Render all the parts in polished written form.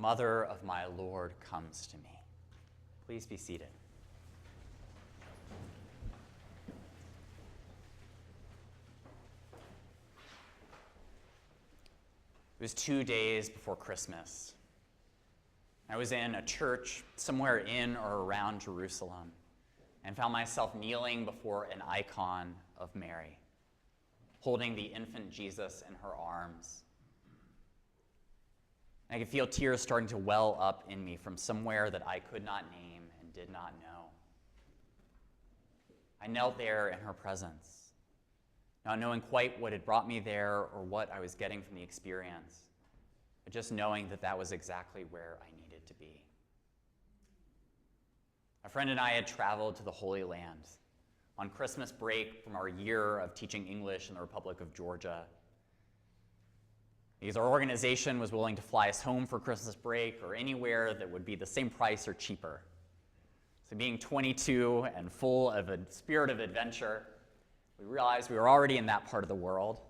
mother of my Lord comes to me. Please be seated. It was 2 days before Christmas. I was in a church somewhere in or around Jerusalem and found myself kneeling before an icon of Mary, holding the infant Jesus in her arms. I could feel tears starting to well up in me from somewhere that I could not name and did not know. I knelt there in her presence, not knowing quite what had brought me there or what I was getting from the experience, but just knowing that that was exactly where I needed to be. A friend and I had traveled to the Holy Land on Christmas break from our year of teaching English in the Republic of Georgia, because our organization was willing to fly us home for Christmas break or anywhere that would be the same price or cheaper. So being 22 and full of a spirit of adventure, we realized we were already in that part of the world.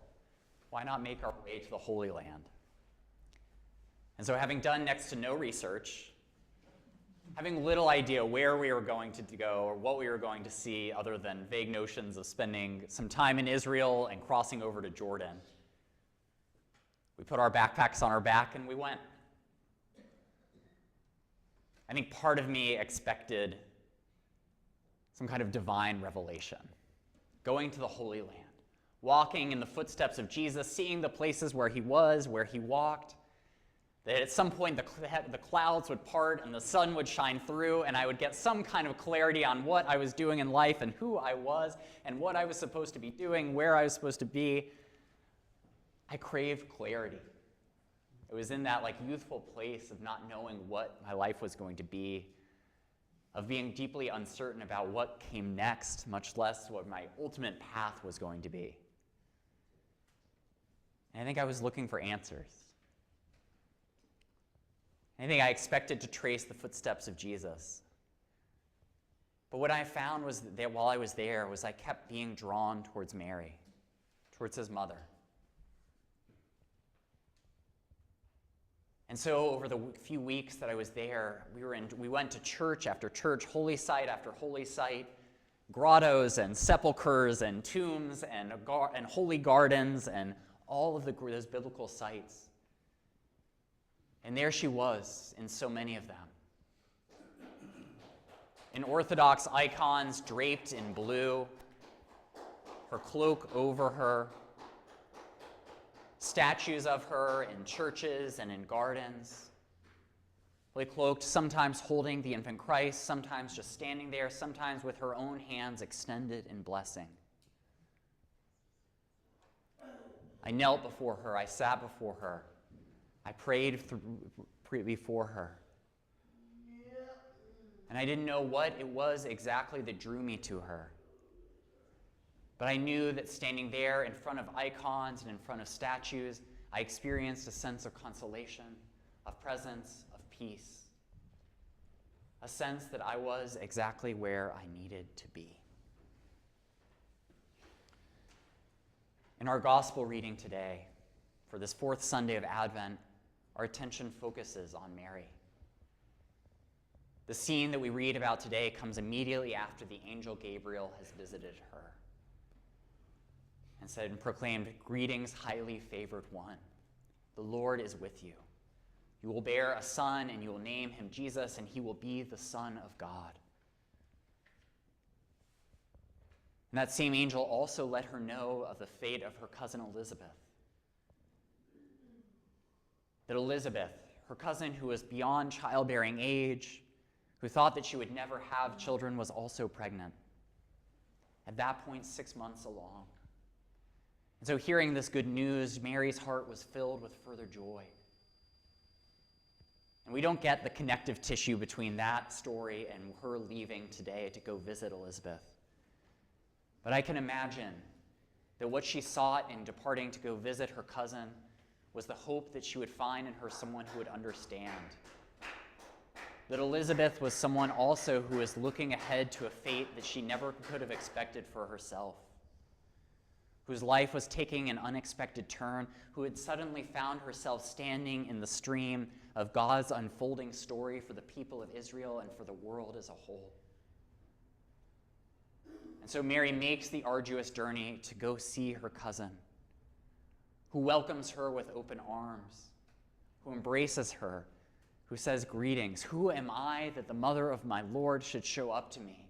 Why not make our way to the Holy Land? And so having done next to no research, having little idea where we were going to go or what we were going to see other than vague notions of spending some time in Israel and crossing over to Jordan, we put our backpacks on our back and we went. I think part of me expected some kind of divine revelation. Going to the Holy Land, walking in the footsteps of Jesus, seeing the places where he was, where he walked, that at some point the clouds would part and the sun would shine through and I would get some kind of clarity on what I was doing in life and who I was and what I was supposed to be doing, where I was supposed to be. I craved clarity. It was in that youthful place of not knowing what my life was going to be, of being deeply uncertain about what came next, much less what my ultimate path was going to be. And I think I was looking for answers. I think I expected to trace the footsteps of Jesus. But what I found was that while I was there was I kept being drawn towards Mary, towards his mother. And so over the few weeks that I was there, we went to church after church, holy site after holy site, grottos and sepulchers and tombs and holy gardens and all of those biblical sites. And there she was in so many of them. In Orthodox icons draped in blue, her cloak over her, statues of her in churches and in gardens, fully cloaked, sometimes holding the infant Christ, sometimes just standing there, sometimes with her own hands extended in blessing. I knelt before her, I sat before her, I prayed before her. And I didn't know what it was exactly that drew me to her. But I knew that standing there in front of icons and in front of statues, I experienced a sense of consolation, of presence, of peace. A sense that I was exactly where I needed to be. In our gospel reading today, for this fourth Sunday of Advent, our attention focuses on Mary. The scene that we read about today comes immediately after the angel Gabriel has visited her and said and proclaimed, "Greetings, highly favored one. The Lord is with you. You will bear a son, and you will name him Jesus, and he will be the Son of God." And that same angel also let her know of the fate of her cousin Elizabeth. That Elizabeth, her cousin who was beyond childbearing age, who thought that she would never have children, was also pregnant. At that point, 6 months along. And so hearing this good news, Mary's heart was filled with further joy. And we don't get the connective tissue between that story and her leaving today to go visit Elizabeth. But I can imagine that what she sought in departing to go visit her cousin was the hope that she would find in her someone who would understand. That Elizabeth was someone also who was looking ahead to a fate that she never could have expected for herself. whose life was taking an unexpected turn, who had suddenly found herself standing in the stream of God's unfolding story for the people of Israel and for the world as a whole. And so Mary makes the arduous journey to go see her cousin, who welcomes her with open arms, who embraces her, who says, "Greetings. Who am I that the mother of my Lord should show up to me?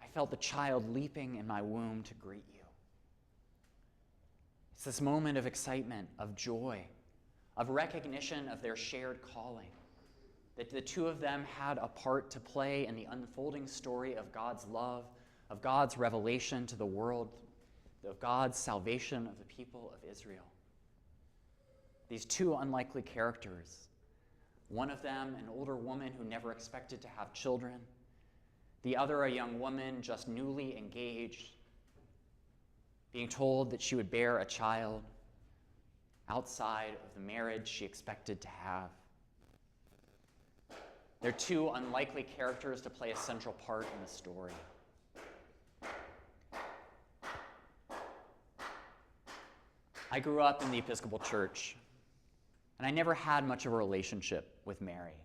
I felt the child leaping in my womb to greet you." It's this moment of excitement, of joy, of recognition of their shared calling, that the two of them had a part to play in the unfolding story of God's love, of God's revelation to the world, of God's salvation of the people of Israel. These two unlikely characters, one of them an older woman who never expected to have children, the other a young woman just newly engaged, being told that she would bear a child outside of the marriage she expected to have. They're two unlikely characters to play a central part in the story. I grew up in the Episcopal Church, and I never had much of a relationship with Mary.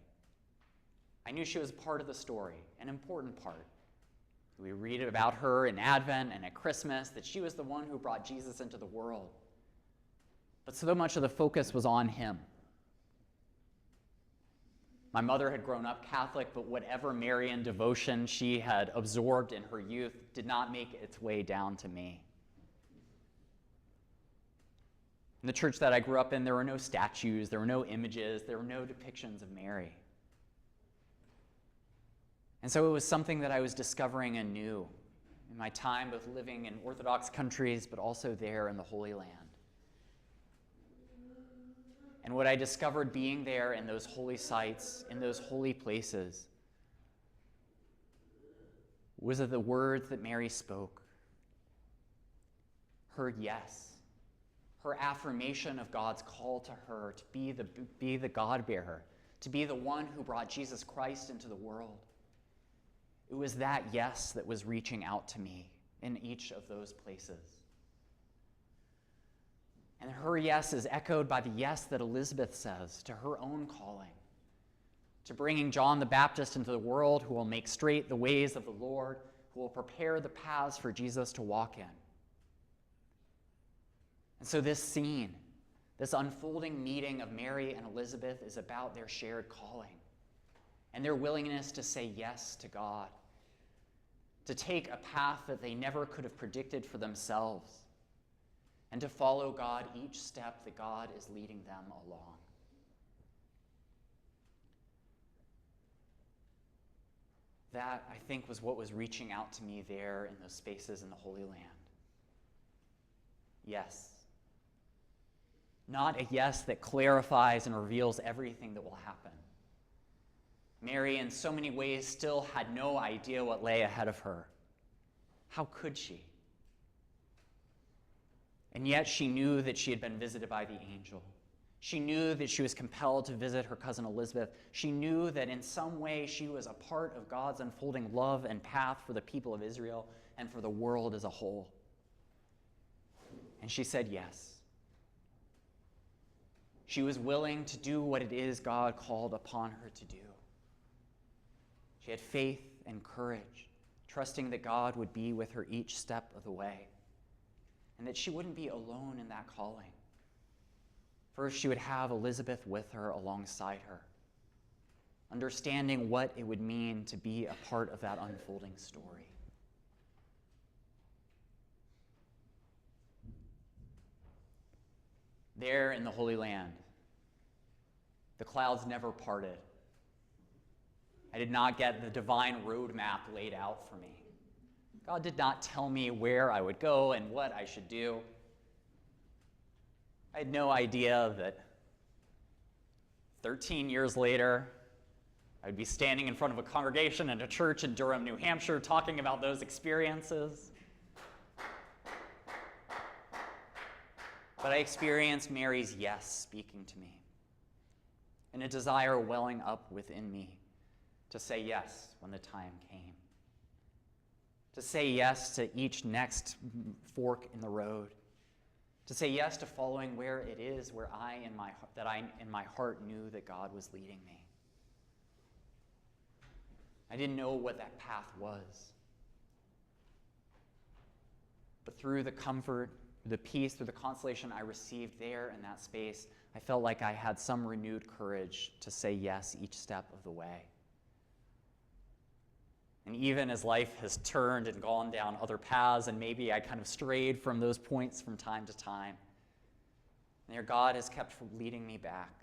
I knew she was part of the story, an important part. We read about her in Advent and at Christmas, that she was the one who brought Jesus into the world. But so much of the focus was on him. My mother had grown up Catholic, but whatever Marian devotion she had absorbed in her youth did not make its way down to me. In the church that I grew up in, there were no statues, there were no images, there were no depictions of Mary. And so it was something that I was discovering anew in my time both living in Orthodox countries, but also there in the Holy Land. And what I discovered being there in those holy sites, in those holy places, was that the words that Mary spoke, her yes, her affirmation of God's call to her to be the God-bearer, to be the one who brought Jesus Christ into the world. It was that yes that was reaching out to me in each of those places. And her yes is echoed by the yes that Elizabeth says to her own calling, to bringing John the Baptist into the world, who will make straight the ways of the Lord, who will prepare the paths for Jesus to walk in. And so this scene, this unfolding meeting of Mary and Elizabeth, is about their shared calling and their willingness to say yes to God, to take a path that they never could have predicted for themselves, and to follow God each step that God is leading them along. That, I think, was what was reaching out to me there in those spaces in the Holy Land. Yes. Not a yes that clarifies and reveals everything that will happen. Mary, in so many ways, still had no idea what lay ahead of her. How could she? And yet she knew that she had been visited by the angel. She knew that she was compelled to visit her cousin Elizabeth. She knew that in some way she was a part of God's unfolding love and path for the people of Israel and for the world as a whole. And she said yes. She was willing to do what it is God called upon her to do. She had faith and courage, trusting that God would be with her each step of the way, and that she wouldn't be alone in that calling. First, she would have Elizabeth with her alongside her, understanding what it would mean to be a part of that unfolding story. There in the Holy Land, the clouds never parted. I did not get the divine roadmap laid out for me. God did not tell me where I would go and what I should do. I had no idea that 13 years later, I would be standing in front of a congregation in a church in Durham, New Hampshire, talking about those experiences. But I experienced Mary's yes speaking to me, and a desire welling up within me to say yes when the time came. to say yes to each next fork in the road, to say yes to following where it is where I in my heart knew that God was leading me. I didn't know what that path was. But through the comfort, the peace, through the consolation I received there in that space, I felt like I had some renewed courage to say yes each step of the way. And even as life has turned and gone down other paths, and maybe I kind of strayed from those points from time to time, and there God has kept leading me back,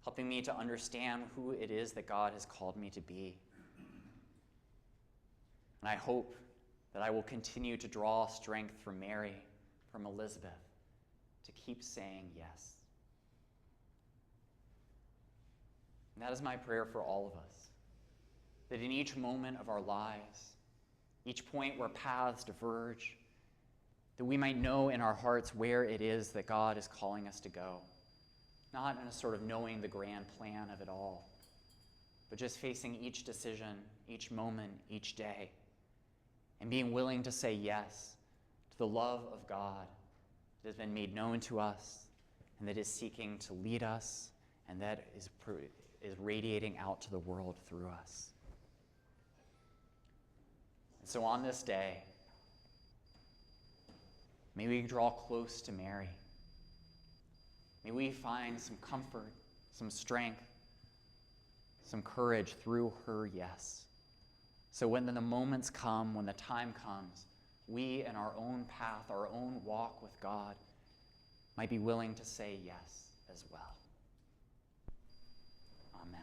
helping me to understand who it is that God has called me to be. And I hope that I will continue to draw strength from Mary, from Elizabeth, to keep saying yes. And that is my prayer for all of us, that in each moment of our lives, each point where paths diverge, that we might know in our hearts where it is that God is calling us to go, not in a sort of knowing the grand plan of it all, but just facing each decision, each moment, each day, and being willing to say yes to the love of God that has been made known to us and that is seeking to lead us and that is radiating out to the world through us. And so on this day, may we draw close to Mary. May we find some comfort, some strength, some courage through her yes. So when the moments come, when the time comes, we in our own path, our own walk with God, might be willing to say yes as well. Amen.